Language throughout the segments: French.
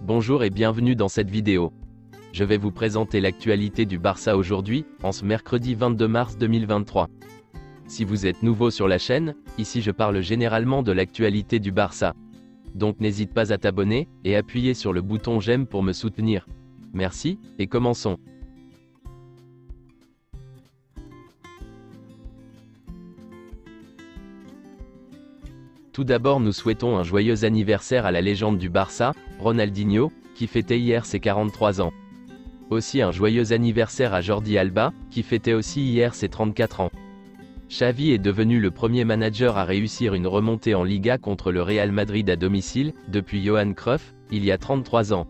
Bonjour et bienvenue dans cette vidéo. Je vais vous présenter l'actualité du Barça aujourd'hui, en ce mercredi 22 mars 2023. Si vous êtes nouveau sur la chaîne, ici je parle généralement de l'actualité du Barça. Donc n'hésite pas à t'abonner, et appuyer sur le bouton j'aime pour me soutenir. Merci, et commençons. Tout d'abord nous souhaitons un joyeux anniversaire à la légende du Barça, Ronaldinho, qui fêtait hier ses 43 ans. Aussi un joyeux anniversaire à Jordi Alba, qui fêtait aussi hier ses 34 ans. Xavi est devenu le premier manager à réussir une remontée en Liga contre le Real Madrid à domicile, depuis Johan Cruyff, il y a 33 ans.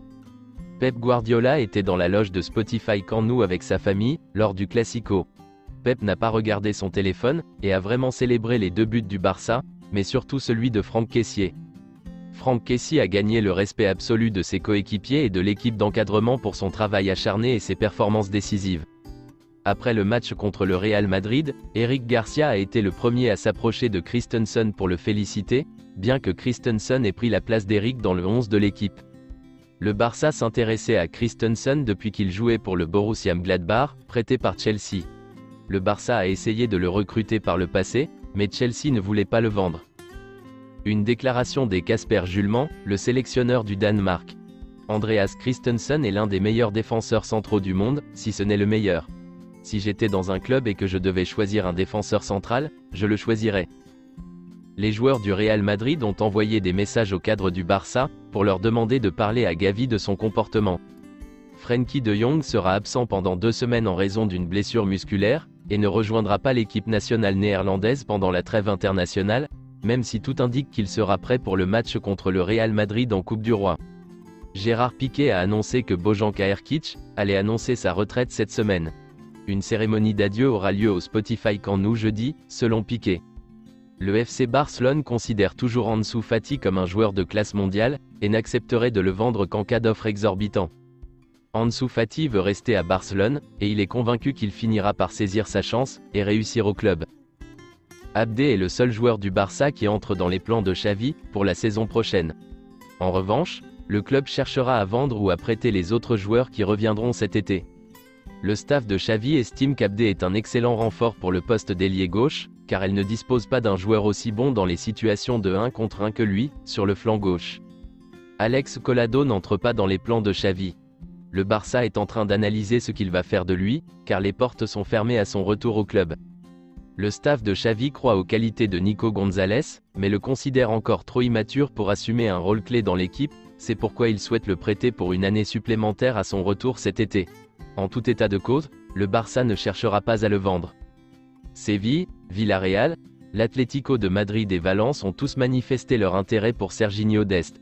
Pep Guardiola était dans la loge de Spotify Camp Nou avec sa famille, lors du Classico. Pep n'a pas regardé son téléphone, et a vraiment célébré les deux buts du Barça, mais surtout celui de Franck Kessié. Franck Kessié a gagné le respect absolu de ses coéquipiers et de l'équipe d'encadrement pour son travail acharné et ses performances décisives. Après le match contre le Real Madrid, Eric Garcia a été le premier à s'approcher de Christensen pour le féliciter, bien que Christensen ait pris la place d'Eric dans le 11 de l'équipe. Le Barça s'intéressait à Christensen depuis qu'il jouait pour le Borussia Mönchengladbach, prêté par Chelsea. Le Barça a essayé de le recruter par le passé, mais Chelsea ne voulait pas le vendre. Une déclaration des Kasper Julman, le sélectionneur du Danemark. Andreas Christensen est l'un des meilleurs défenseurs centraux du monde, si ce n'est le meilleur. Si j'étais dans un club et que je devais choisir un défenseur central, je le choisirais. Les joueurs du Real Madrid ont envoyé des messages au cadre du Barça, pour leur demander de parler à Gavi de son comportement. Frenkie de Jong sera absent pendant 2 semaines en raison d'une blessure musculaire, et ne rejoindra pas l'équipe nationale néerlandaise pendant la trêve internationale, même si tout indique qu'il sera prêt pour le match contre le Real Madrid en Coupe du Roi. Gérard Piqué a annoncé que Bojan Krkić allait annoncer sa retraite cette semaine. Une cérémonie d'adieu aura lieu au Spotify Camp Nou jeudi, selon Piqué. Le FC Barcelone considère toujours Ansu Fati comme un joueur de classe mondiale, et n'accepterait de le vendre qu'en cas d'offre exorbitant. Ansu Fati veut rester à Barcelone, et il est convaincu qu'il finira par saisir sa chance, et réussir au club. Abdé est le seul joueur du Barça qui entre dans les plans de Xavi, pour la saison prochaine. En revanche, le club cherchera à vendre ou à prêter les autres joueurs qui reviendront cet été. Le staff de Xavi estime qu'Abdé est un excellent renfort pour le poste d'ailier gauche, car elle ne dispose pas d'un joueur aussi bon dans les situations de 1 contre 1 que lui, sur le flanc gauche. Alex Collado n'entre pas dans les plans de Xavi. Le Barça est en train d'analyser ce qu'il va faire de lui, car les portes sont fermées à son retour au club. Le staff de Xavi croit aux qualités de Nico Gonzalez, mais le considère encore trop immature pour assumer un rôle clé dans l'équipe, c'est pourquoi il souhaite le prêter pour une année supplémentaire à son retour cet été. En tout état de cause, le Barça ne cherchera pas à le vendre. Séville, Villarreal, l'Atlético de Madrid et Valence ont tous manifesté leur intérêt pour Serginho Dest.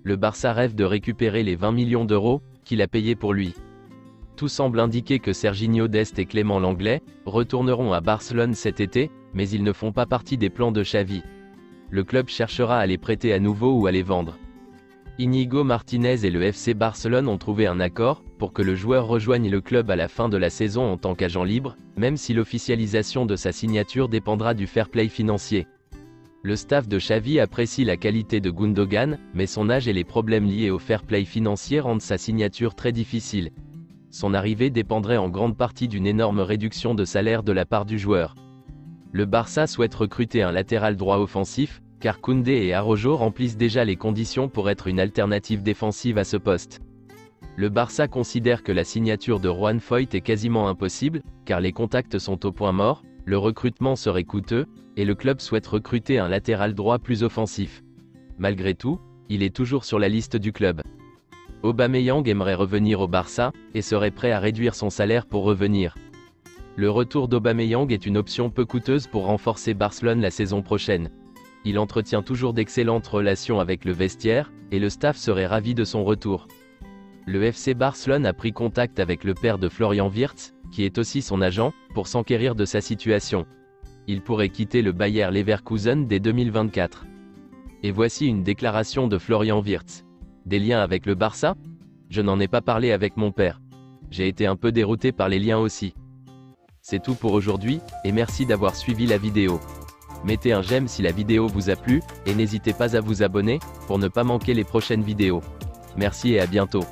Le Barça rêve de récupérer les 20 millions d'euros qu'il a payé pour lui. Tout semble indiquer que Serginho Dest et Clément Lenglet retourneront à Barcelone cet été, mais ils ne font pas partie des plans de Xavi. Le club cherchera à les prêter à nouveau ou à les vendre. Íñigo Martínez et le FC Barcelone ont trouvé un accord pour que le joueur rejoigne le club à la fin de la saison en tant qu'agent libre, même si l'officialisation de sa signature dépendra du fair play financier. Le staff de Xavi apprécie la qualité de Gundogan, mais son âge et les problèmes liés au fair play financier rendent sa signature très difficile. Son arrivée dépendrait en grande partie d'une énorme réduction de salaire de la part du joueur. Le Barça souhaite recruter un latéral droit offensif, car Koundé et Araujo remplissent déjà les conditions pour être une alternative défensive à ce poste. Le Barça considère que la signature de Juan Foyth est quasiment impossible, car les contacts sont au point mort, le recrutement serait coûteux, et le club souhaite recruter un latéral droit plus offensif. Malgré tout, il est toujours sur la liste du club. Aubameyang aimerait revenir au Barça, et serait prêt à réduire son salaire pour revenir. Le retour d'Aubameyang est une option peu coûteuse pour renforcer Barcelone la saison prochaine. Il entretient toujours d'excellentes relations avec le vestiaire, et le staff serait ravi de son retour. Le FC Barcelone a pris contact avec le père de Florian Wirtz, qui est aussi son agent, pour s'enquérir de sa situation. Il pourrait quitter le Bayer Leverkusen dès 2024. Et voici une déclaration de Florian Wirtz. Des liens avec le Barça? Je n'en ai pas parlé avec mon père. J'ai été un peu dérouté par les liens aussi. C'est tout pour aujourd'hui, et merci d'avoir suivi la vidéo. Mettez un j'aime si la vidéo vous a plu, et n'hésitez pas à vous abonner, pour ne pas manquer les prochaines vidéos. Merci et à bientôt.